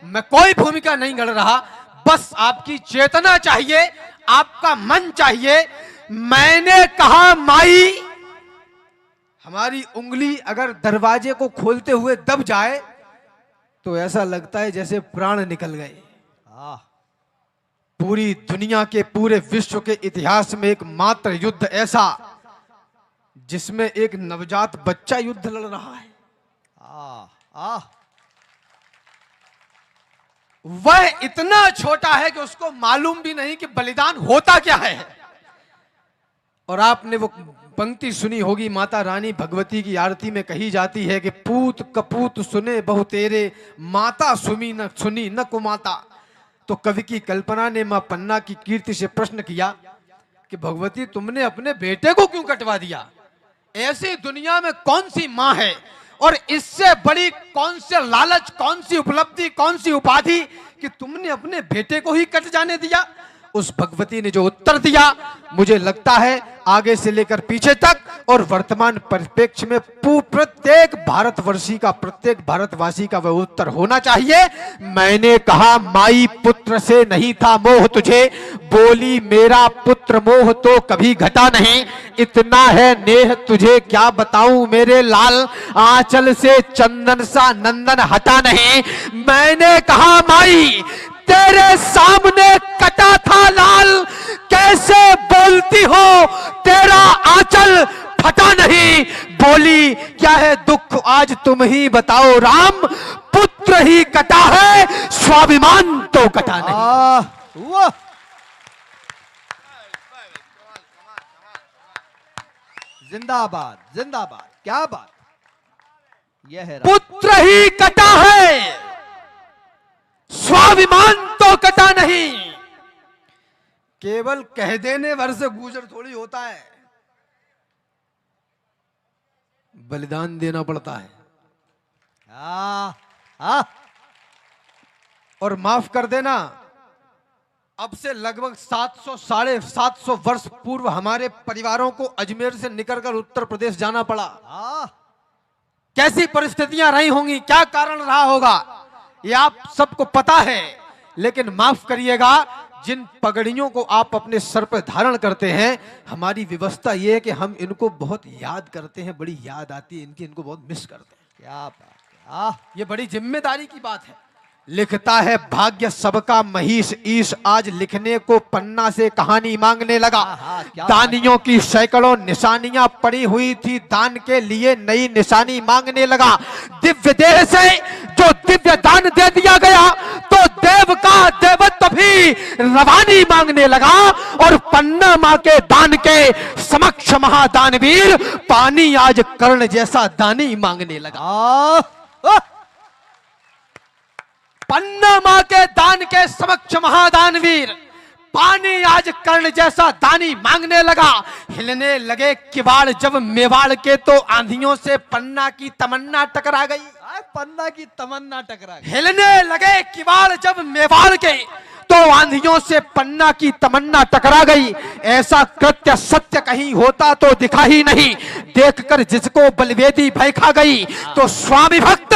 मैं कोई भूमिका नहीं गढ़ रहा, बस आपकी चेतना चाहिए, आपका मन चाहिए। मैंने कहा माई, हमारी उंगली अगर दरवाजे को खोलते हुए दब जाए तो ऐसा लगता है जैसे प्राण निकल गए। पूरी दुनिया के, पूरे विश्व के इतिहास में एकमात्र युद्ध ऐसा जिसमें एक नवजात बच्चा युद्ध लड़ रहा है, वह इतना छोटा है कि उसको मालूम भी नहीं कि बलिदान होता क्या है। और आपने वो पंक्ति सुनी होगी, माता रानी भगवती की आरती में कही जाती है कि पूत कपूत सुने बहु तेरे, माता सुनी न कुमाता। तो कवि की कल्पना ने मां पन्ना की कीर्ति से प्रश्न किया कि भगवती तुमने अपने बेटे को क्यों कटवा दिया? ऐसी दुनिया में कौन सी मां है और इससे बड़ी कौन से लालच, कौन सी उपलब्धि, कौन सी उपाधि कि तुमने अपने बेटे को ही कट जाने दिया? उस भगवती ने जो उत्तर दिया, मुझे लगता है आगे से लेकर पीछे तक और वर्तमान परिप्रेक्ष्य में प्रत्येक भारतवर्षी का, प्रत्येक भारतवासी का वह उत्तर होना चाहिए। मैंने कहा माई पुत्र से नहीं था मोह तुझे, बोली मेरा पुत्र मोह तो कभी घटा नहीं। इतना है नेह तुझे क्या बताऊं मेरे लाल, आंचल से चंदन सा नंदन हटा नहीं। मैंने कहा माई तेरे सामने कटा था लाल, कैसे बोलती हो तेरा आंचल फटा नहीं। बोली क्या है दुख आज तुम ही बताओ राम, पुत्र ही कटा है स्वाभिमान तो कटा नहीं। जिंदाबाद जिंदाबाद, क्या बात। यह है पुत्र ही कटा है, स्वाभिमान तो कटा नहीं। केवल कह देने भर से गुजर थोड़ी होता है, बलिदान देना पड़ता है। और माफ कर देना, अब से लगभग 700 साढ़े 700 वर्ष पूर्व हमारे परिवारों को अजमेर से निकलकर उत्तर प्रदेश जाना पड़ा। कैसी परिस्थितियां रही होंगी, क्या कारण रहा होगा, ये आप सबको पता है। लेकिन माफ करिएगा, जिन पगड़ियों को आप अपने सर पर धारण करते हैं, हमारी व्यवस्था ये है कि हम इनको बहुत याद करते हैं, बड़ी याद आती है इनकी, इनको बहुत मिस करते हैं। क्या बात, ये बड़ी जिम्मेदारी की बात है। लिखता है भाग्य सबका महीश ईश, आज लिखने को पन्ना से कहानी मांगने लगा। दानियों की सैकड़ों निशानियां पड़ी हुई थी, दान के लिए नई निशानी मांगने लगा। दिव्य देह से जो दिव्य दान दे दिया गया, तो देव का देवत्व भी रवानी मांगने लगा। और पन्ना मां के दान के समक्ष महादानवीर पानी आज कर्ण जैसा दानी मांगने लगा। पन्ना मां के दान के समक्ष महादानवीर पानी आज कर्ण जैसा दानी मांगने लगा। हिलने लगे किवाड़ जब मेवाड़ के, तो आंधियों से पन्ना की तमन्ना टकरा गई। पन्ना की तमन्ना टकरा गई। हिलने लगे किवाड़ जब मेवाड़ के, तो आंधियों से पन्ना की तमन्ना टकरा गई। ऐसा कृत्य सत्य कहीं होता तो दिखा ही नहीं, देखकर जिसको बलवेदी भय खा गई। तो स्वामी भक्त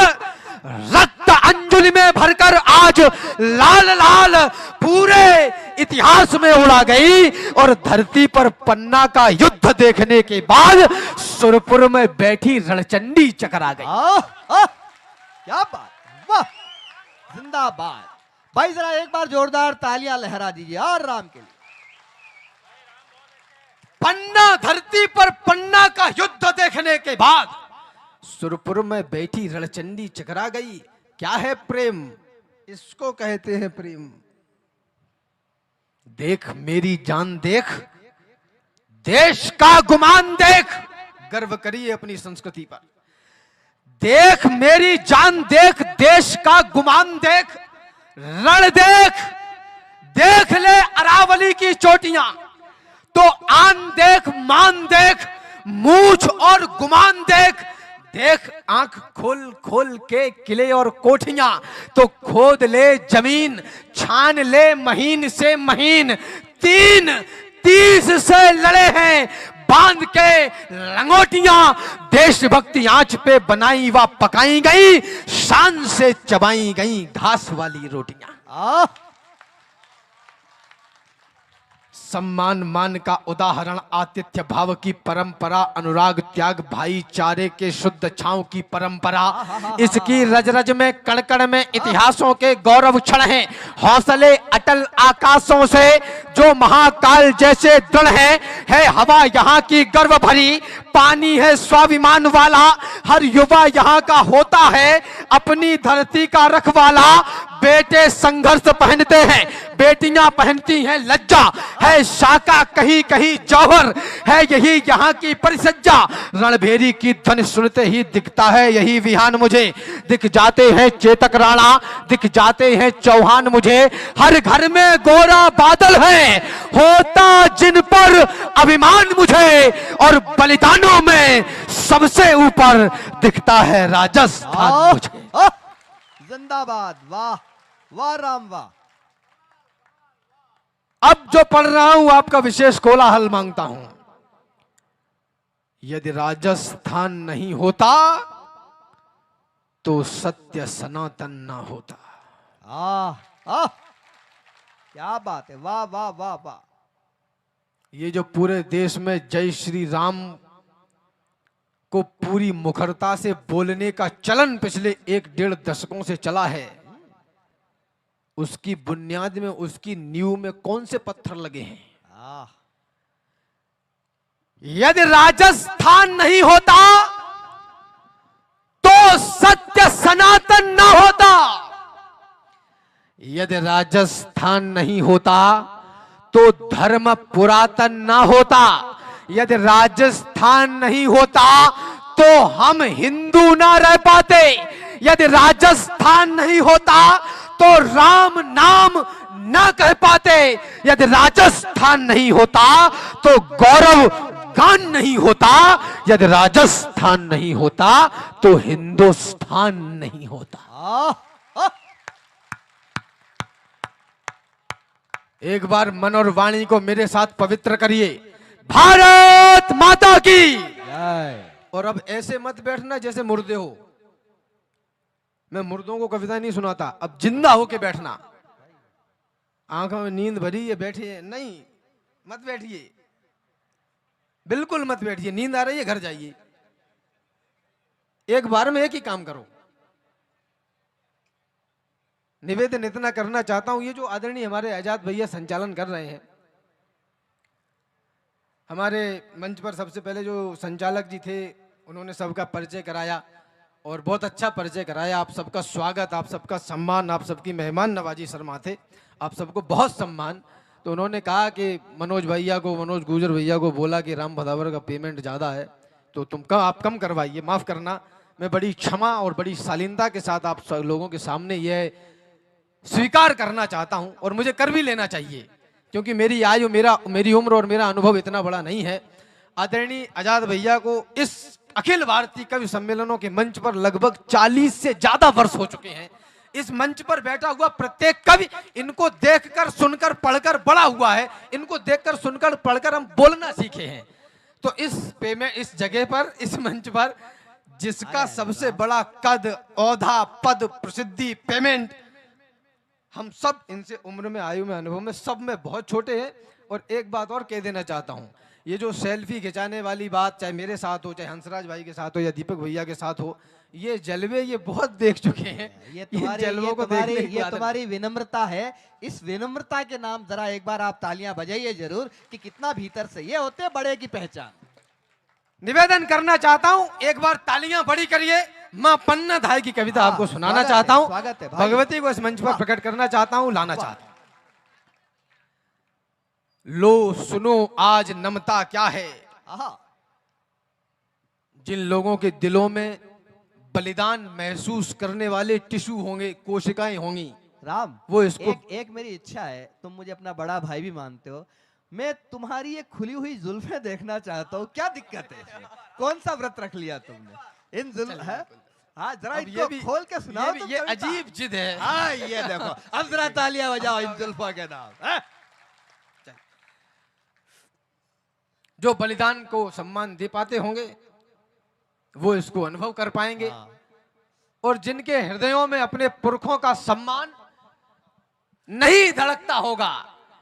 रक्त अंजलि में भरकर आज लाल लाल पूरे इतिहास में उड़ा गई। और धरती पर पन्ना का युद्ध देखने के बाद सुरपुर में बैठी रणचंडी चकरा गई। क्या बात, वाह, जिंदाबाद। भाई जरा एक बार जोरदार तालियां लहरा दीजिए और राम के लिए। पन्ना, धरती पर पन्ना का युद्ध देखने के बाद सुरपुर में बैठी रणचंडी चकरा गई। क्या है प्रेम, इसको कहते हैं प्रेम। देख मेरी जान देख, देश का गुमान देख, गर्व करिए अपनी संस्कृति पर। देख मेरी जान देख, देश का गुमान देख, रण देख, देख ले अरावली की चोटियां, तो आन देख, मान देख, मूछ और गुमान देख। देख आंख खोल खोल के किले और कोठियां, तो खोद ले जमीन, छान ले महीन से महीन। 3 30 से लड़े हैं बांध के लंगोटियां देशभक्ति आंच पे बनाई व पकाई गई, शान से चबाई गई घास वाली रोटियां। आह, सम्मान मान का उदाहरण, आतिथ्य भाव की परंपरा, अनुराग त्याग भाईचारे के शुद्ध छांव की परंपरा, इसकी रज रज में कणकण में इतिहासों के गौरव क्षण हैं। हौसले अटल आकाशों से जो महाकाल जैसे दृढ़ है हवा यहाँ की गर्व भरी, पानी है स्वाभिमान वाला, हर युवा यहाँ का होता है अपनी धरती का रखवाला। बेटे संघर्ष पहनते हैं, बेटियां पहनती हैं लज्जा, है शाका कहीं कहीं जौहर, है यही यहाँ की परिसज्जा। रणभेरी की ध्वनि सुनते ही दिखता है यही विहान मुझे, दिख जाते हैं चेतक राणा, दिख जाते हैं चौहान मुझे। हर घर में गोरा बादल है, होता जिन पर अभिमान मुझे, और बलिदानों में सबसे ऊपर दिखता है राजस्थान मुझे। आह, जिंदाबाद, वाह वाह राम वाह। अब जो पढ़ रहा हूं आपका विशेष कोलाहल मांगता हूं। यदि राजस्थान नहीं होता तो सत्य सनातन ना होता। आह आह, क्या बात है, वाह वाह वाह वाह। ये जो पूरे देश में जय श्री राम को पूरी मुखरता से बोलने का चलन पिछले 1-1.5 दशकों से चला है, उसकी बुनियाद में, उसकी नींव में कौन से पत्थर लगे हैं? आह, यदि राजस्थान नहीं होता तो सत्य सनातन ना होता। यदि राजस्थान नहीं होता तो धर्म पुरातन ना होता। यदि राजस्थान नहीं होता तो हम हिंदू ना रह पाते। यदि राजस्थान नहीं होता तो राम नाम ना कह पाते। यदि राजस्थान नहीं होता तो गौरव गान नहीं होता। यदि राजस्थान नहीं होता तो हिंदुस्तान नहीं होता। आह, आह, एक बार मन और वाणी को मेरे साथ पवित्र करिए। भारत माता की। जय। और अब ऐसे मत बैठना जैसे मुर्दे हो। मैं मुर्दों को कविता नहीं सुनाता, अब जिंदा होके बैठना। आंखों में नींद भरी है, बैठिए नहीं, मत बैठिए, बिल्कुल मत बैठिए। नींद आ रही है घर जाइए। एक बार में एक ही काम करो। निवेदन इतना करना चाहता हूं, ये जो आदरणीय हमारे आजाद भैया संचालन कर रहे हैं, हमारे मंच पर सबसे पहले जो संचालक जी थे उन्होंने सबका परिचय कराया और बहुत अच्छा परिचय कराया। आप सबका स्वागत, आप सबका सम्मान, आप सबकी मेहमान नवाजी शर्मा थे, आप सबको बहुत सम्मान। तो उन्होंने कहा कि मनोज गुजर भैया को बोला कि राम भदावर का पेमेंट ज़्यादा है तो आप कम करवाइए, माफ़ करना। मैं बड़ी क्षमा और बड़ी शालीनता के साथ आप लोगों के सामने यह स्वीकार करना चाहता हूं, और मुझे कर भी लेना चाहिए क्योंकि मेरी आयु, मेरी उम्र और मेरा अनुभव इतना बड़ा नहीं है। आदरणीय आजाद भैया को इस अखिल भारतीय कवि सम्मेलनों के मंच पर लगभग 40 से ज्यादा वर्ष हो चुके हैं। इस मंच पर बैठा हुआ प्रत्येक कवि इनको देखकर सुनकर पढ़कर बड़ा हुआ है। इनको देखकर सुनकर पढ़कर हम बोलना सीखे हैं। तो इस जगह पर, इस मंच पर जिसका सबसे बड़ा कद, औधा, पद, प्रसिद्धि, पेमेंट, हम सब इनसे उम्र में, आयु में, अनुभव में सब में बहुत छोटे हैं। और एक बात और कह देना चाहता हूं, ये जो सेल्फी खिंचाने वाली बात, चाहे मेरे साथ हो, चाहे हंसराज भाई के साथ हो या दीपक भैया के साथ हो, ये जलवे ये बहुत देख चुके हैं। ये जलवों को देखने की आदत। तुम्हारी विनम्रता है। इस विनम्रता के नाम जरा एक बार आप तालियां बजाइए जरूर कि कितना भीतर से ये होते बड़े की पहचान। निवेदन करना चाहता हूं, एक बार तालियां बड़ी करिए। मां पन्ना धाय की कविता आपको सुनाना चाहता हूं, भगवती को इस मंच पर प्रकट करना चाहता हूं, लाना चाहता हूं। लो सुनो आज नमता क्या है, जिन लोगों के दिलों में बलिदान महसूस करने वाले टिश्यू होंगे, कोशिकाएं होंगी। राम, वो इसको एक मेरी इच्छा है, तुम मुझे अपना बड़ा भाई भी मानते हो, मैं तुम्हारी ये खुली हुई जुल्फें देखना चाहता हूँ। क्या दिक्कत है इसमें? कौन सा व्रत रख लिया तुमने? इन जुल्फ है, हाँ जरा इनको खोल के सुनाओ। ये अजीब जिद है। हाँ ये देखो, अब जरा तालियां बजाओ इन जुल्फों के नाम। जो बलिदान को सम्मान दे पाते होंगे वो इसको अनुभव कर पाएंगे। हाँ। और जिनके हृदयों में अपने पुरखों का सम्मान नहीं धड़कता होगा,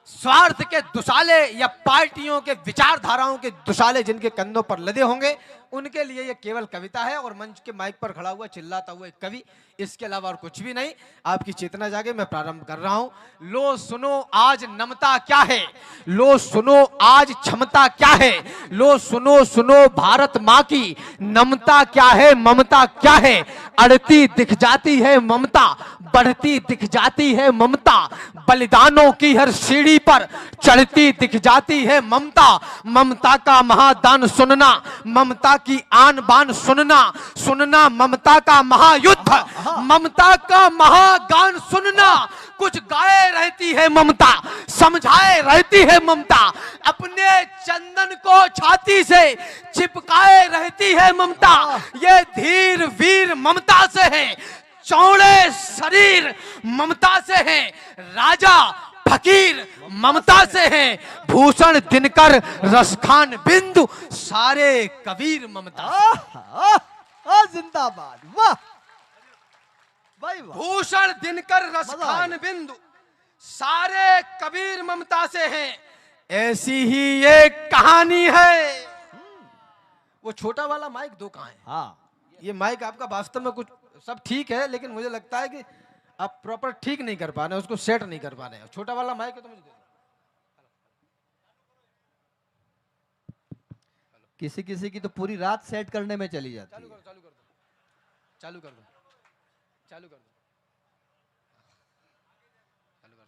स्वार्थ के दुशाले या पार्टियों के विचारधाराओं के दुशाले जिनके कंधों पर लदे होंगे, उनके लिए यह केवल कविता है और मंच के माइक पर खड़ा हुआ चिल्लाता हुआ एक कवि, इसके अलावा और कुछ भी नहीं। आपकी चेतना जागे, मैं प्रारंभ कर रहा हूं। लो सुनो आज नमता क्या है, लो सुनो आज क्षमता क्या है, लो सुनो सुनो भारत माँ की नमता क्या है, ममता क्या है। अड़ती दिख जाती है ममता, बढ़ती दिख जाती है ममता, बलिदानों की हर सीढ़ी पर चढ़ती दिख जाती है ममता। ममता का महादान सुनना, ममता की आन बान सुनना, सुनना ममता का महायुद्ध, ममता का महागान सुनना। कुछ गाए रहती है ममता, समझाए रहती है ममता, अपने चंदन को छाती से चिपकाए रहती है ममता। ये धीर वीर ममता से है, चौड़े शरीर ममता से है, राजा फकीर ममता से है, भूषण दिनकर रसखान बिंदु सारे कबीर ममता। जिंदाबाद, वाह भाई वाह। भूषण दिनकर रसखान बिंदु सारे कबीर ममता से हैं। ऐसी ही एक कहानी है। वो छोटा वाला माइक दो कहां है? हाँ, ये माइक आपका वास्तव में कुछ सब ठीक है, लेकिन मुझे लगता है कि आप प्रॉपर ठीक नहीं कर पा रहे हैं, उसको सेट नहीं कर पा रहे हैं। छोटा वाला माइक है तो मुझे दे दो। किसी किसी की तो पूरी रात सेट करने में चली जाती है। चालू कर दो, चालू कर दो, चालू कर दो,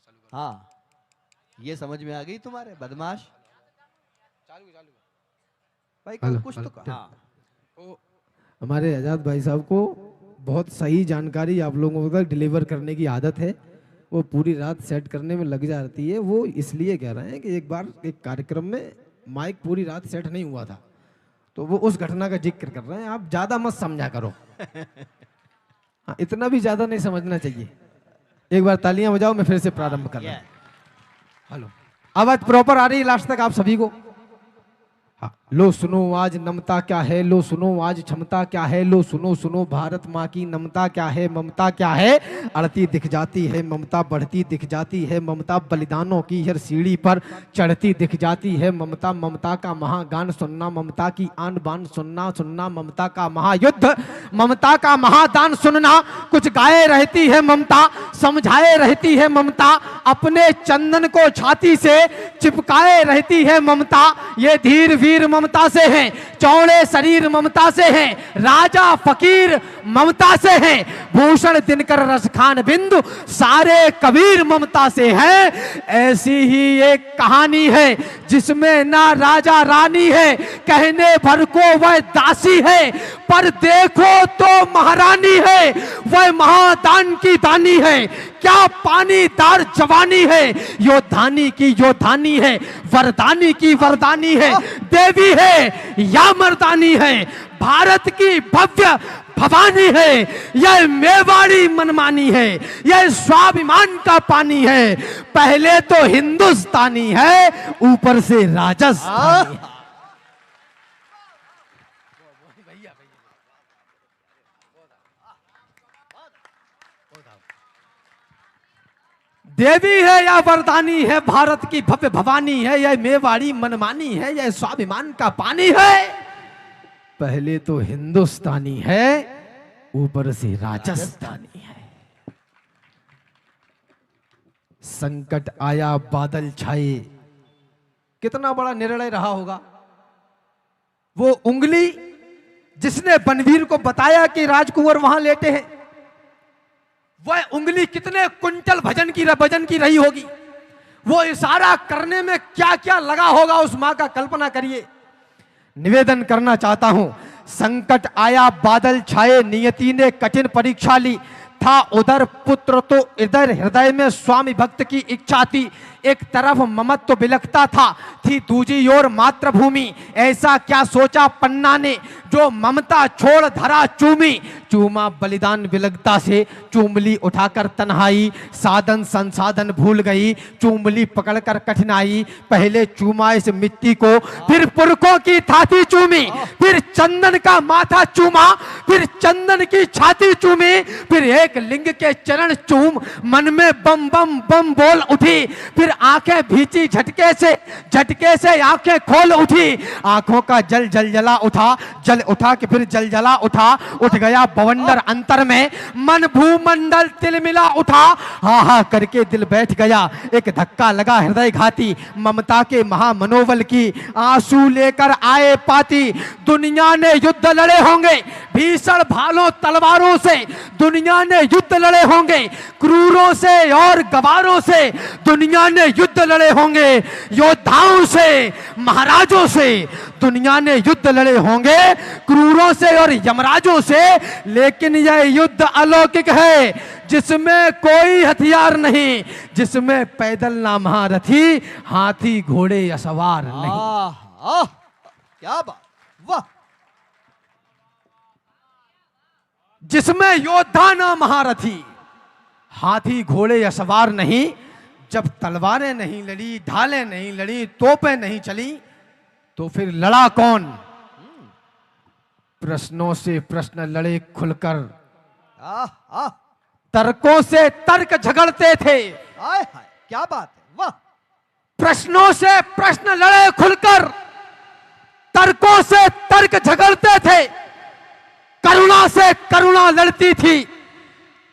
चालू कर। हाँ, ये समझ में आ गई तुम्हारे बदमाश। चालू चालू भाई हेलो, कुछ तो हाँ। तो हमारे आजाद भाई साहब को बहुत सही जानकारी आप लोगों तक डिलीवर करने की आदत है। वो पूरी रात सेट करने में लग जाती है। वो इसलिए कह रहे हैं कि एक बार एक कार्यक्रम में माइक पूरी रात सेट नहीं हुआ था, तो वो उस घटना का जिक्र कर रहे हैं। आप ज्यादा मत समझा करो। हाँ, इतना भी ज्यादा नहीं समझना चाहिए। एक बार तालियां बजाओ, मैं फिर से प्रारंभ कर रहा हूं। हेलो, आवाज प्रॉपर आ रही है लास्ट तक आप सभी को? हाँ। लो सुनो आज नमता क्या है, लो सुनो आज क्षमता क्या है, लो सुनो सुनो भारत माँ की नमता क्या है, ममता क्या है। अड़ती दिख जाती है ममता, बढ़ती दिख जाती है ममता, बलिदानों की हर सीढ़ी पर चढ़ती दिख जाती है ममता। ममता का महागान सुनना, ममता की आन बान सुनना, सुनना ममता का महायुद्ध, ममता का महादान सुनना। कुछ गाए रहती है ममता, समझाए रहती है ममता, अपने चंदन को छाती से चिपकाए रहती है ममता। ये धीर वीर ममता से हैं, चौड़े शरीर ममता से हैं, राजा फकीर ममता से हैं, भूषण दिनकर रसखान बिंदु सारे कबीर ममता से हैं। ऐसी ही एक कहानी है जिसमें ना राजा रानी है, कहने भर को वह दासी है, पर देखो तो महारानी है, वह महादान की दानी है। क्या पानीदार जवानी है, योद्धानी की योद्धानी है, वरदानी की वरदानी है, देवी है या मर्दानी है, भारत की भव्य भवानी है, यह मेवाड़ी मनमानी है, यह स्वाभिमान का पानी है। पहले तो हिंदुस्तानी है, ऊपर से राजस्थानी है। देवी है या वरदानी है, भारत की भव्य भवानी है, यह मेवाड़ी मनमानी है, यह स्वाभिमान का पानी है। पहले तो हिंदुस्तानी है, ऊपर से राजस्थानी है। संकट आया बादल छाए, कितना बड़ा निर्णय रहा होगा। वो उंगली जिसने बनवीर को बताया कि राजकुंवर वहां लेटे हैं, वह उंगली कितने कुंटल वजन की रही होगी। वो इशारा करने में क्या क्या लगा होगा उस मां का, कल्पना करिए। निवेदन करना चाहता हूं, संकट आया बादल छाए, नियति ने कठिन परीक्षा ली, था उधर पुत्र तो इधर हृदय में स्वामी भक्त की इच्छा थी। एक तरफ ममत्व बिलखता था, थी दूजी ओर मातृभूमि। ऐसा क्या सोचा पन्ना ने, जो ममता छोड़ धरा चूमी, चूमा बलिदान विलगता से, चूमली उठाकर तन्हाई, साधन संसाधन भूल गई, चूमली पकड़कर कठिनाई। पहले चूमा इस मिट्टी को, फिर पुरखों की छाती चूमी, फिर चंदन का माथा चूमा, फिर चंदन की छाती चूमी, फिर एक लिंग के चरण चूम, मन में बम बम बम बोल उठी, फिर आंखें भींची झटके से आंखें खोल उठी, आंखों का जल जल जला उठा, जल उठा कि फिर जल जला उठा, उठ गया बवंडर अंतर में, मन भूमंडल तिलमिला उठा, हा हा करके दिल बैठ गया, एक धक्का लगा हृदय घाती, ममता के महामनोबल की आंसू लेकर आए पाती। दुनिया ने युद्ध लड़े होंगे भीषण भालों तलवारों से, दुनिया ने युद्ध लड़े होंगे क्रूरों से और गवारों से, दुनिया ने युद्ध लड़े होंगे योद्धाओं से महाराजों से, दुनिया ने युद्ध लड़े होंगे क्रूरों से और यमराजों से, लेकिन यह युद्ध अलौकिक है जिसमें कोई हथियार नहीं, जिसमें पैदल ना महारथी, हाथी घोड़े या सवार नहीं। आह, क्या बात, वाह। जिसमें योद्धा ना महारथी, हाथी घोड़े या सवार नहीं। जब तलवारें नहीं लड़ी, ढालें नहीं लड़ी, तोपें नहीं चली, तो फिर लड़ा कौन? प्रश्नों से प्रश्न लड़े खुलकर, तर्कों से तर्क झगड़ते थे। हाय हाय, क्या बात है, वाह। प्रश्नों से प्रश्न लड़े खुलकर, तर्कों से तर्क झगड़ते थे, करुणा से करुणा लड़ती थी,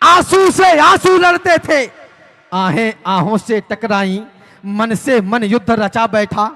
आंसू से आंसू लड़ते थे, आहें आहों से टकराई, मन से मन युद्ध रचा बैठा,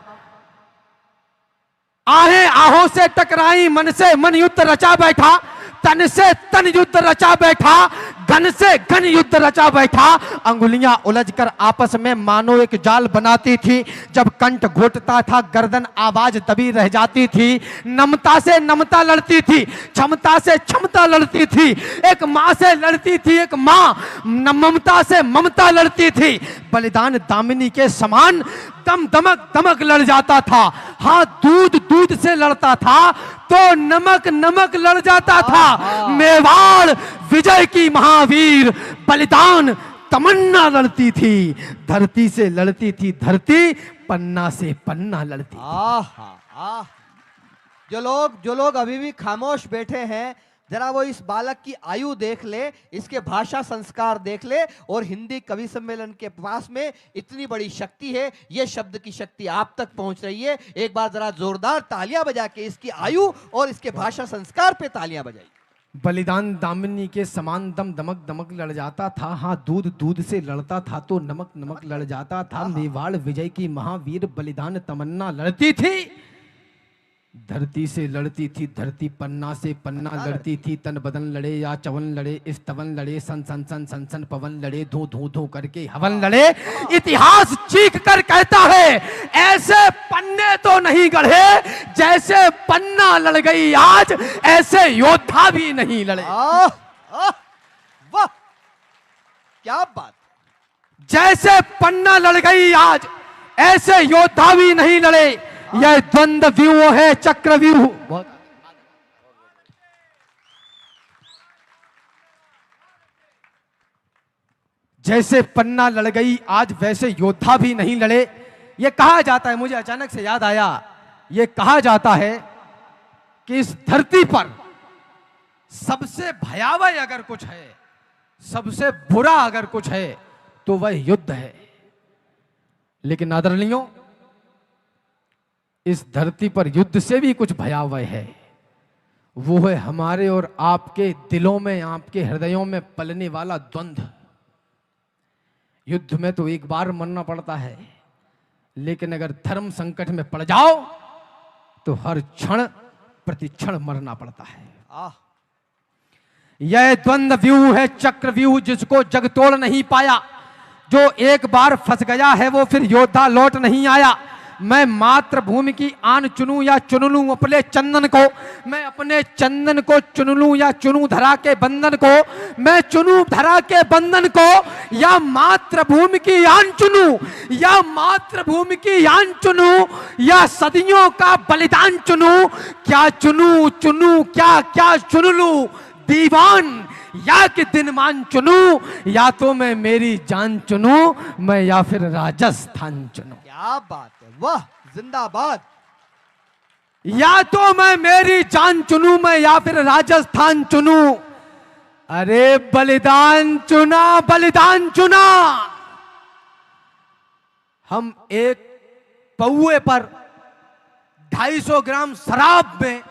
आहें आहों से टकराई, मन से मन युद्ध रचा बैठा, तन से तन युद्ध रचा बैठा, घन से घन युद्ध रचा बैठा, अंगुलियां उलझकर आपस में मानो एक जाल बनाती थी, जब कंठ घोटता था गर्दन आवाज दबी रह जाती थी, नमता से नमता लड़ती थी, क्षमता से क्षमता लड़ती थी, एक माँ से लड़ती थी, एक माँ ममता से ममता लड़ती थी, बलिदान दामिनी के समान दम दमक दमक लड़ जाता था, हाँ दूध दूध से लड़ता था तो नमक नमक लड़ जाता था, मेवाड़ विजय की महावीर बलिदान तमन्ना लड़ती थी, धरती से लड़ती थी धरती, पन्ना से पन्ना लड़ती थी। जो लोग अभी भी खामोश बैठे हैं, जरा वो इस बालक की आयु देख ले, इसके भाषा संस्कार देख ले, और हिंदी कवि सम्मेलन के पास में इतनी बड़ी शक्ति है, ये शब्द की शक्ति आप तक पहुंच रही है। एक बार जरा जोरदार तालियां बजा के इसकी आयु और इसके भाषा संस्कार पे तालियां बजाइए। बलिदान दामिनी के समान दम दमक दमक लड़ जाता था, हाँ दूध दूध से लड़ता था तो नमक नमक लड़ जाता था, मेवाड़ विजय की महावीर बलिदान तमन्ना लड़ती थी, धरती से लड़ती थी धरती, पन्ना से पन्ना लड़ती थी, तन बदन लड़े या चवन लड़े, इस तवन लड़े, सन सन सन सन सन पवन लड़े, धू धू धू करके हवन लड़े। इतिहास चीख कर कहता है ऐसे पन्ने तो नहीं गढ़े, जैसे पन्ना लड़ गई आज, ऐसे योद्धा भी नहीं लड़े। वाह, क्या बात। जैसे पन्ना लड़ गई आज, ऐसे योद्धा भी नहीं लड़े। यह द्वंद्व व्यूह है, चक्रव्यूह। जैसे पन्ना लड़ गई आज, वैसे योद्धा भी नहीं लड़े। यह कहा जाता है, मुझे अचानक से याद आया, यह कहा जाता है कि इस धरती पर सबसे भयावह अगर कुछ है, सबसे बुरा अगर कुछ है, तो वह युद्ध है। लेकिन आदरणीयों, इस धरती पर युद्ध से भी कुछ भयावह है, वो है हमारे और आपके दिलों में, आपके हृदयों में पलने वाला द्वंद्व। युद्ध में तो एक बार मरना पड़ता है, लेकिन अगर धर्म संकट में पड़ जाओ तो हर क्षण प्रतिक्षण मरना पड़ता है। यह द्वंद्व व्यूह है, चक्रव्यूह, जिसको जग तोड़ नहीं पाया। जो एक बार फंस गया है वो फिर योद्धा लौट नहीं आया। मैं मातृभूमि की आन चुनूं या चुन लूं अपने चंदन को, मैं अपने चंदन को चुन लूं या चुनूं धरा के बंधन को, मैं चुनूं धरा के बंधन को, या मातृभूमि की आन चुनूं, या मातृभूमि की आन चुनूं, या सदियों का बलिदान चुनूं। क्या चुनूं, चुनूं क्या, क्या चुन लूं? दीवान, या कि दिनमान चुनूं, या तो मैं मेरी जान चुनूं, मैं या फिर राजस्थान चुनूं। क्या बात है, वाह, जिंदाबाद। या तो मैं मेरी जान चुनूं, मैं या फिर राजस्थान चुनूं। अरे बलिदान चुना, बलिदान चुना। हम एक पौए पर 250 ग्राम शराब में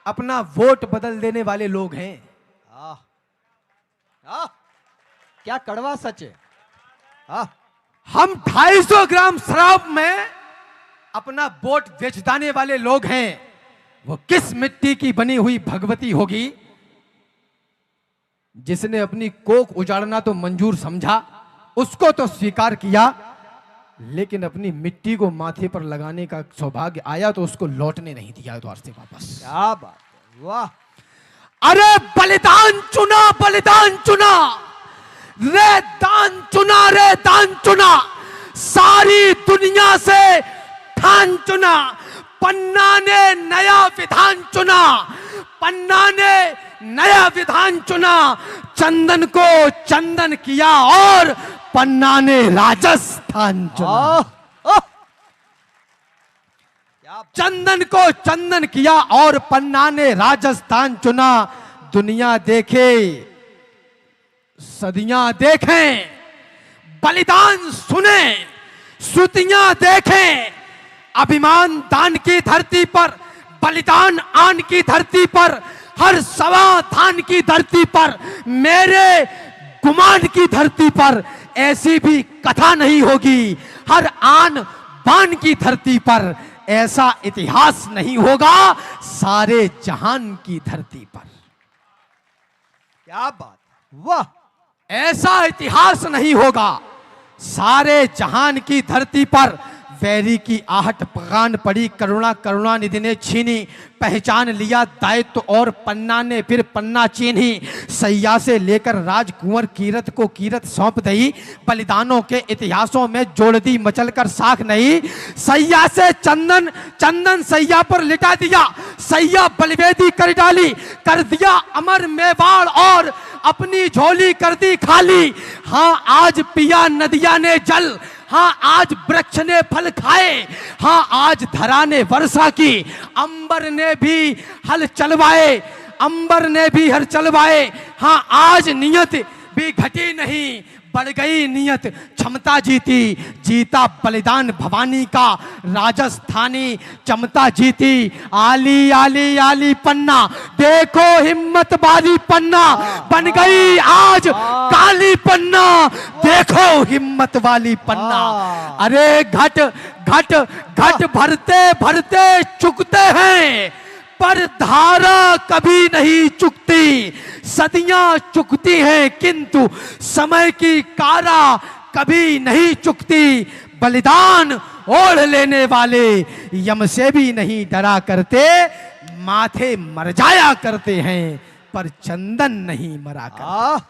अपना वोट बदल देने वाले लोग हैं। आह, आह, क्या कड़वा सच है। आह, हम 250 ग्राम शराब में अपना वोट बेच देने वाले लोग हैं। वो किस मिट्टी की बनी हुई भगवती होगी जिसने अपनी कोख उजाड़ना तो मंजूर समझा, उसको तो स्वीकार किया, लेकिन अपनी मिट्टी को माथे पर लगाने का सौभाग्य आया तो उसको लौटने नहीं दिया द्वार से वापस। क्या बात है, वाह। अरे बलिदान चुना, बलिदान चुना, रे दान चुना, रे दान चुना, सारी दुनिया से ठान चुना। पन्ना ने नया विधान चुना, पन्ना ने नया विधान चुना। चंदन को चंदन किया और पन्ना ने राजस्थान चुना। आह, आह, क्या चंदन को चंदन किया और पन्ना ने राजस्थान चुना। दुनिया देखे, सदियां देखें, बलिदान सुने, श्रुतियां देखें। अभिमान दान की धरती पर, बलिदान आन की धरती पर, हर सवा थान की धरती पर, मेरे गुमान की धरती पर ऐसी भी कथा नहीं होगी। हर आन बान की धरती पर ऐसा इतिहास नहीं होगा, सारे जहान की धरती पर। क्या बात, वाह। ऐसा इतिहास नहीं होगा, सारे जहान की धरती पर। वैरी की आहट पगान पड़ी, करुणा करुणा निधि ने छीनी। पहचान लिया दायित्व और पन्ना ने फिर पन्ना चीनी। सैया से लेकर राजकुंवर कीरत को कीरत सौंप दई। बलिदानों के इतिहासों में जोड़ दी मचल कर साख नहीं। सैया से चंदन, चंदन सैया पर लिटा दिया। सैया बलिवेदी कर डाली, कर दिया अमर मेवाड़ और अपनी झोली कर दी खाली। हाँ आज पिया नदिया ने जल, हाँ आज वृक्ष ने फल खाए, हाँ आज धरा ने वर्षा की। अंबर ने भी हल चलवाए, अंबर ने भी हल चलवाए। हाँ आज नियत भी घटी नहीं, बढ़ गई नियत, क्षमता जीती। जीता बलिदान भवानी का राजस्थानी, चमता जीती। आली आली आली पन्ना, देखो हिम्मत वाली पन्ना, बन गई आज काली पन्ना, देखो हिम्मत वाली पन्ना। अरे घट घट घट भरते भरते चुकते हैं, पर धारा कभी नहीं चुकती। सदियां चुकती हैं किंतु समय की कारा कभी नहीं चुकती। बलिदान ओढ़ लेने वाले यम से भी नहीं डरा करते। माथे मर जाया करते हैं पर चंदन नहीं मरा करते।